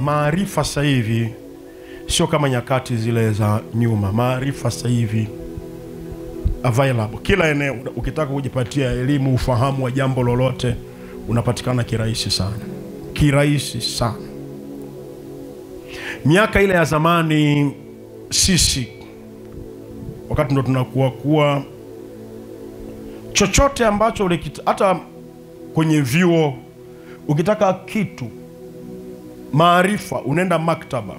maarifa sasa hivi sio kama nyakati zile za nyuma. Maarifa sasa hivi available kila eneo. Ukitaka kujipatia elimu, ufahamu wa jambo lolote, unapatikana kirahisi sana. Kirahisi sana. Miaka ile ya zamani sisi wakati ndo tunakuwa chochote ambacho hata kwenye vyuo ukitaka kitu maarifa, unaenda maktaba,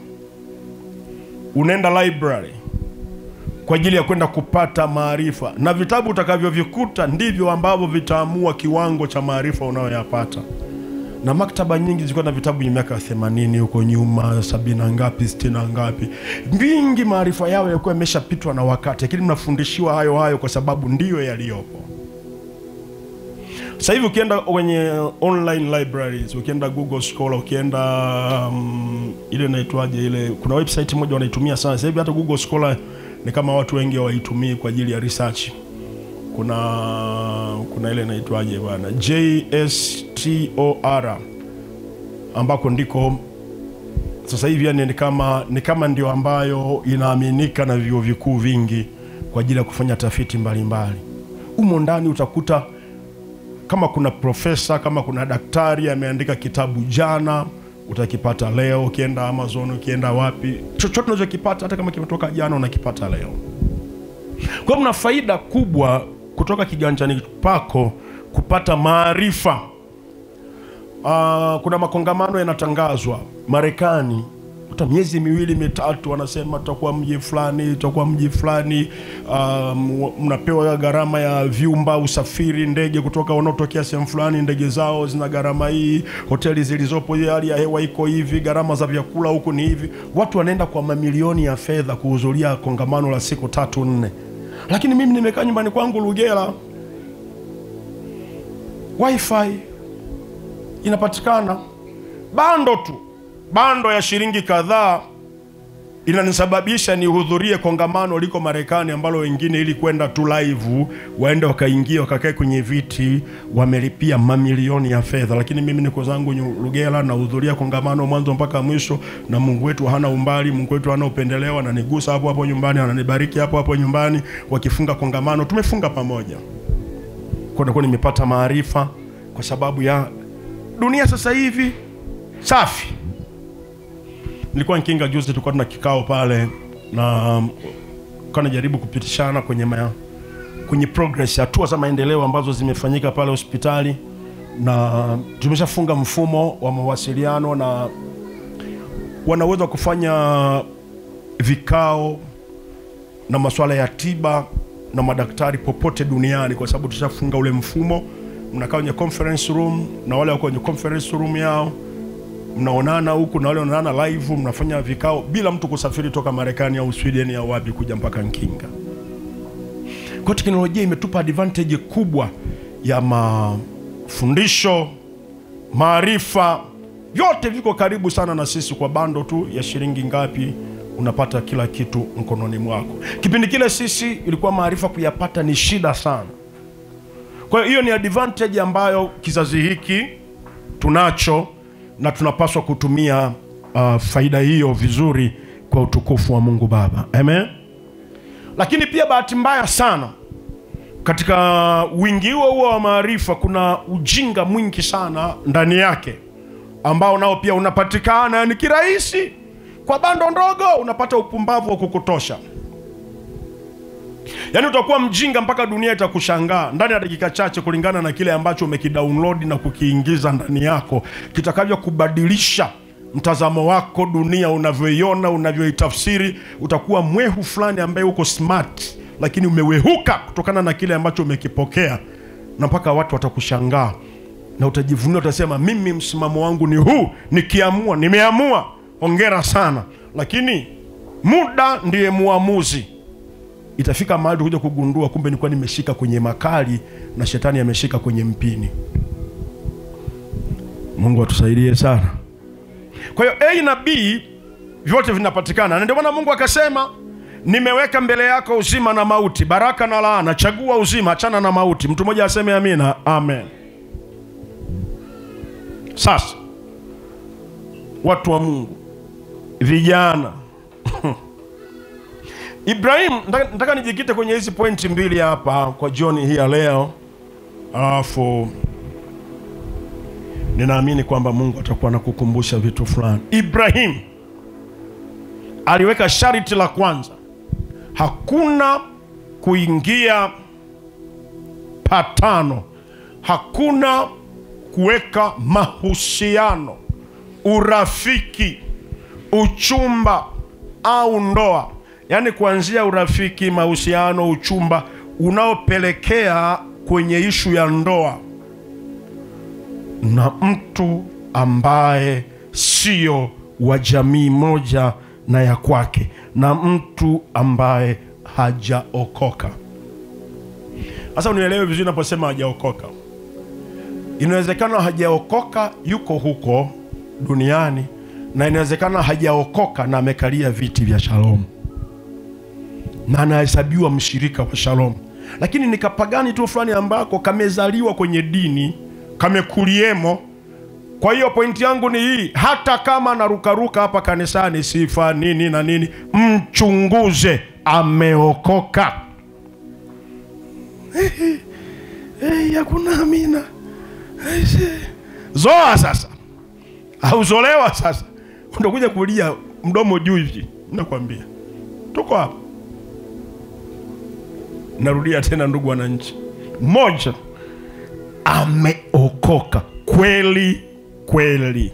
unaenda library kwa ajili ya kwenda kupata maarifa, na vitabu utakavyovikuta ndivyo ambavyo vitaamua kiwango cha maarifa unayoyapata. Na maktaba nyingi zilikuwa na vitabu vya miaka 80 huko nyuma, 70 ngapi, 60 ngapi. Vingi maarifa yao yalikuwa yameshapitwa na wakati, lakini mnafundishiwa hayo kwa sababu ndiyo yaliyopo. Sasa hivi ukienda kwenye online libraries, ukienda Google Scholar, ukienda ile inaitwaje ile, kuna website moja wanaitumia sana sasa hivi, hata Google Scholar ni kama watu wengi waitumii kwa ajili ya research. Kuna ile inaitwaje bwana, JSTOR, ambako ndiko sasa hivi yani ni kama ndio ambayo inaaminika na vyuo vikuu vingi kwa ajili ya kufanya tafiti mbalimbali. Umo ndani utakuta kama kuna profesa, kama kuna daktari ameandika kitabu jana, utakipata leo. Ukienda Amazon, ukienda wapi, chochote unachokipata hata kama kimetoka jana unakipata leo. Kwa hiyo mna faida kubwa kutoka kiganjani pako kupata maarifa. Kuna makongamano yanatangazwa Marekani, hata miezi 2-3 wanasema tutakuwa mji fulani, tutakuwa mji fulani. Mnapewa gharama ya vyumba, usafiri, ndege kutoka wanaotokea sehemu fulani, ndege zao zina gharama hii, hoteli zilizopo hali ya hewa iko hivi, gharama za vyakula huko ni hivi. Watu wanaenda kwa mamilioni ya fedha kuhudhuria kongamano la siku 3-4. Lakini mimi nimekaa nyumbani kwangu Lugera, wifi inapatikana, bando ya shilingi kadhaa inanisababisha nihudhurie kongamano liko Marekani, ambalo wengine ili kwenda tu live waende wakaingia wakakae kwenye viti wamelipia mamilioni ya fedha. Lakini mimi niko zangu Lugera na hudhuria kongamano mwanzo mpaka mwisho, na Mungu wetu hana umbali, Mungu wetu hana upendeleo, ananigusa hapo nyumbani, ananibariki hapo nyumbani. Wakifunga kongamano tumefunga pamoja. Kwa nimepata maarifa kwa sababu ya dunia sasa hivi safi. Nilikuwa Nkinga juzi, tulikuwa tuna kikao pale na kana jaribu kupitishana kwenye progress, hatua za maendeleo ambazo zimefanyika pale hospitali, na tumeshafunga mfumo wa mawasiliano na wanaweza kufanya vikao na masuala ya tiba na madaktari popote duniani, kwa sababu tushafunga ule mfumo. Mnakaa kwenye conference room na wale wako kwenye conference room yao, mnaonana huku na wale wanaonana live, mnafanya vikao bila mtu kusafiri toka Marekani au Sweden au wapi kuja mpaka Nkinga. Kwa teknolojia imetupa advantage kubwa ya mafundisho, maarifa, yote viko karibu sana na sisi. Kwa bando tu ya shilingi ngapi unapata kila kitu mkononi mwako. Kipindi kile sisi ilikuwa maarifa kuyapata ni shida sana. Kwa hiyo ni advantage ambayo kizazi hiki tunacho, na tunapaswa kutumia faida hiyo vizuri kwa utukufu wa Mungu Baba. Amen. Lakini pia bahati mbaya sana, katika wingi huo wa maarifa kuna ujinga mwingi sana ndani yake, ambao nao pia unapatikana ni kirahisi. Kwa bando ndogo unapata upumbavu wa kukutosha. Yaani utakuwa mjinga mpaka dunia itakushangaa ndani ya dakika chache, kulingana na kile ambacho umekidownload na kukiingiza ndani yako, kitakavyo kubadilisha mtazamo wako, dunia unavyoiona, unavyoitafsiri. Utakuwa mwehu fulani ambaye uko smart, lakini umewehuka kutokana na kile ambacho umekipokea, na mpaka watu watakushangaa na utajivunia, utasema mimi msimamo wangu ni huu, nikiamua nimeamua, hongera sana. Lakini muda ndiye muamuzi. Itafika mahali kuja kugundua kumbe nilikuwa nimeshika kwenye makali na shetani ameshika kwenye mpini. Mungu atusaidie sana. Kwa hiyo A na B vyote vinapatikana, na ndio maana Mungu akasema nimeweka mbele yako uzima na mauti, baraka na laana, chagua uzima, achana na mauti. Mtu mmoja aseme amina. Amen. Sasa watu wa Mungu, vijana Ibrahim, nataka nijikite kwenye hizi pointi mbili hapa kwa jioni hii ya leo. Alafu ninaamini kwamba Mungu atakuwa anakukumbusha vitu fulani. Ibrahim aliweka sharti la kwanza, hakuna kuingia patano, hakuna kuweka mahusiano, urafiki, uchumba au ndoa. Yaani kuanzia urafiki, mahusiano, uchumba unaopelekea kwenye ishu ya ndoa na mtu ambaye sio wa jamii moja na ya kwake, na mtu ambaye hajaokoka. Sasa unielewe vizuri naposema hajaokoka. Inawezekana hajaokoka yuko huko duniani, na inawezekana hajaokoka na amekalia viti vya Shalom na anahesabiwa mshirika wa Shalom, lakini ni kapagani tu fulani ambako kamezaliwa kwenye dini, kamekuliemo. Kwa hiyo pointi yangu ni hii, hata kama narukaruka hapa kanisani sifa nini na nini, mchunguze ameokoka. Hakuna amina. Zoa sasa, au zolewa sasa, unakuja kulia mdomo juu hivi. Nakwambia tuko hapa. Narudia tena ndugu wananchi, moja, ameokoka kweli kweli.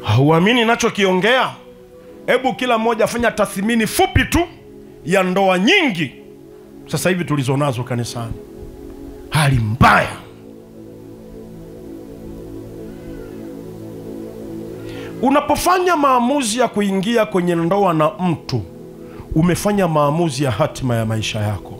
Hauamini ninachokiongea? Hebu kila mmoja fanya tathmini fupi tu ya ndoa nyingi sasa hivi tulizonazo kanisani. Hali mbaya. Unapofanya maamuzi ya kuingia kwenye ndoa na mtu, umefanya maamuzi ya hatima ya maisha yako.